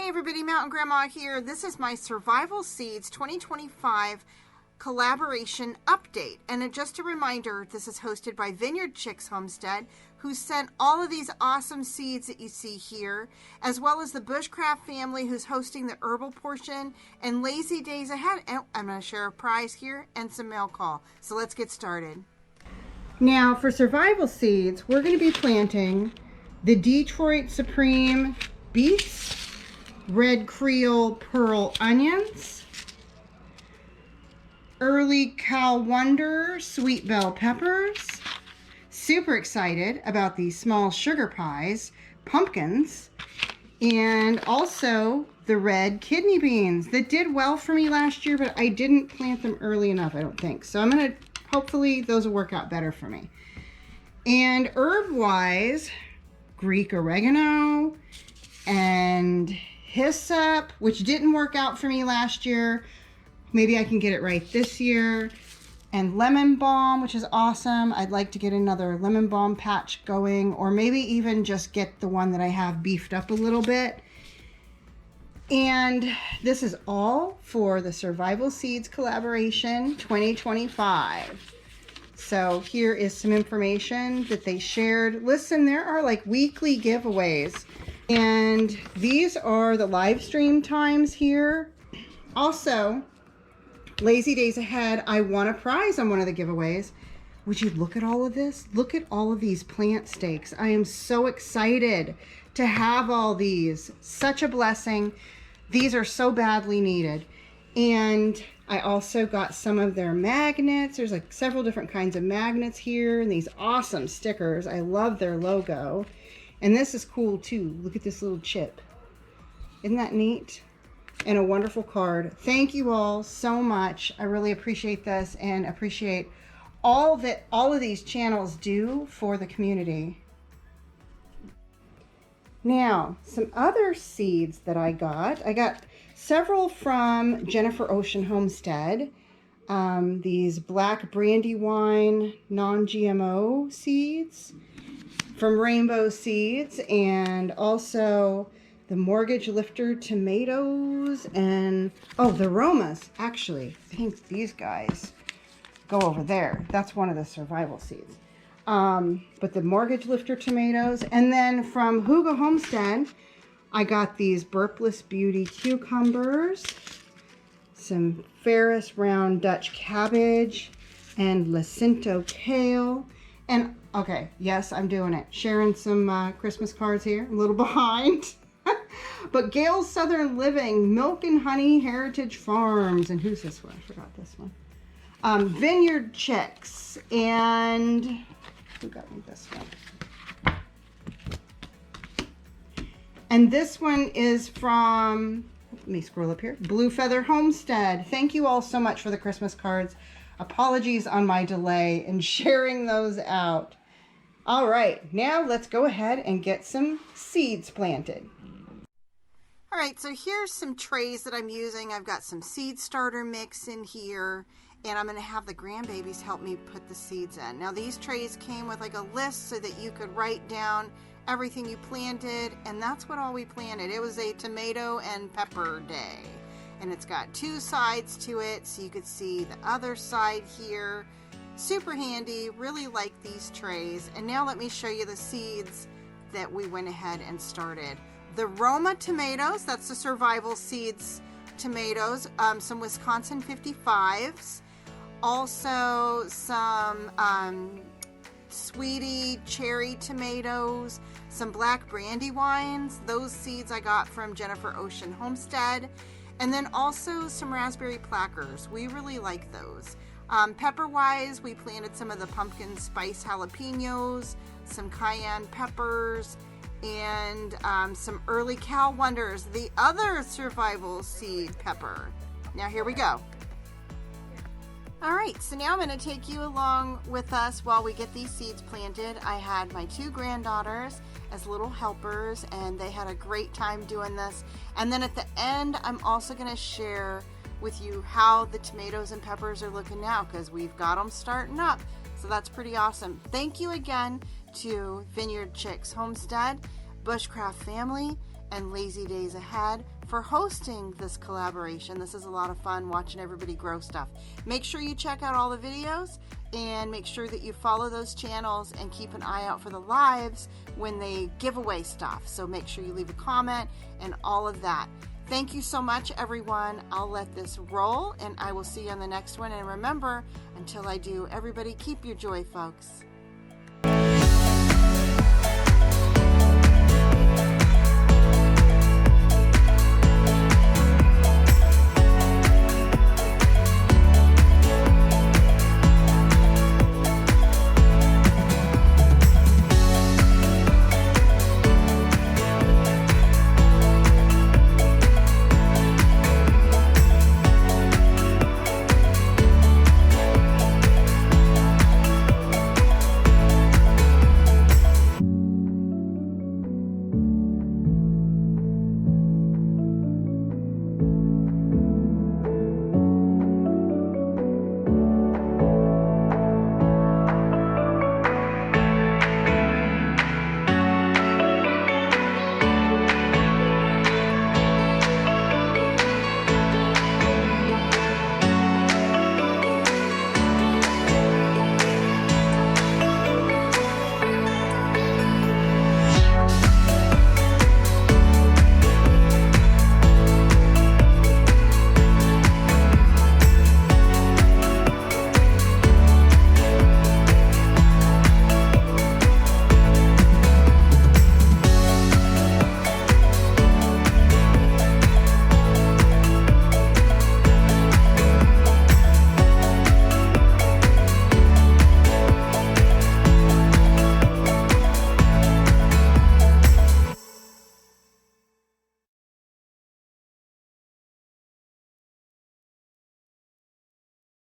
Hey everybody, Mountain Grandma here. This is my Survival Seeds 2025 collaboration update. And just a reminder, this is hosted by Vineyard Chicks Homestead, who sent all of these awesome seeds that you see here, as well as the Bushcraft family who's hosting the herbal portion, and Lazy Days Ahead. And I'm going to share a prize here and some mail call. So let's get started. Now for Survival Seeds, we're going to be planting the Detroit Supreme beets, Red Creole pearl onions, Early Cal Wonder sweet bell peppers. Super excited about these small sugar pies, pumpkins, and also the red kidney beans that did well for me last year, but I didn't plant them early enough, I don't think. So I'm gonna, hopefully those will work out better for me. And herb-wise, Greek oregano and hyssop, which didn't work out for me last year. Maybe I can get it right this year. And lemon balm, which is awesome. I'd like to get another lemon balm patch going, or maybe even just get the one that I have beefed up a little bit. And this is all for the Survival Seeds collaboration 2025. So here is some information that they shared. Listen, there are like weekly giveaways. And these are the live stream times here. Also, Lazy Days Ahead, I won a prize on one of the giveaways. Would you look at all of this? Look at all of these plant stakes. I am so excited to have all these. Such a blessing. These are so badly needed. And I also got some of their magnets. There's like several different kinds of magnets here and these awesome stickers. I love their logo. And this is cool too. Look at this little chip. Isn't that neat? And a wonderful card. Thank you all so much. I really appreciate this and appreciate all that all of these channels do for the community. Now, some other seeds that I got several from Jennifer Ocean Homestead. These black Brandywine non-GMO seeds from Rainbow Seeds, and also the Mortgage Lifter tomatoes, and the Romas. Actually, I think these guys go over there. That's one of the Survival Seeds. But the Mortgage Lifter tomatoes, and then from Huga Homestead, I got these Burpless Beauty cucumbers, some Ferris Round Dutch cabbage, and Lacinto kale. And okay, yes, I'm doing it. Sharing some Christmas cards here, a little behind. But Gail's Southern Living, Milk and Honey Heritage Farms. And who's this one? I forgot this one. Vineyard Chicks. And who got me this one? And this one is from, let me scroll up here, Blue Feather Homestead. Thank you all so much for the Christmas cards. Apologies on my delay in sharing those out. All right, now let's go ahead and get some seeds planted. All right, so here's some trays that I'm using. I've got some seed starter mix in here, and I'm going to have the grandbabies help me put the seeds in. Now these trays came with like a list so that you could write down everything you planted, and that's what all we planted. It was a tomato and pepper day. And it's got two sides to it, so you could see the other side here. Super handy, really like these trays. And now let me show you the seeds that we went ahead and started. The Roma tomatoes, that's the Survival Seeds tomatoes, some Wisconsin 55s. Also some Sweetie cherry tomatoes, some black Brandywines. Those seeds I got from Jennifer Ocean Homestead. And then also some raspberry plackers. We really like those. Pepper-wise, we planted some of the pumpkin spice jalapenos, some cayenne peppers, and some Early Cal Wonders, the other Survival Seed pepper. Now here we go. All right, so now I'm going to take you along with us while we get these seeds planted. I had my two granddaughters as little helpers, and they had a great time doing this. And then at the end, I'm also going to share with you how the tomatoes and peppers are looking now, because we've got them starting up. So that's pretty awesome. Thank you again to Vineyard Chicks Homestead, Bushcraft family, and Lazy Days Ahead for hosting this collaboration. This is a lot of fun watching everybody grow stuff. Make sure you check out all the videos and make sure that you follow those channels and keep an eye out for the lives when they give away stuff. So make sure you leave a comment and all of that. Thank you so much, everyone. I'll let this roll and I will see you on the next one. And remember, until I do, everybody keep your joy, folks.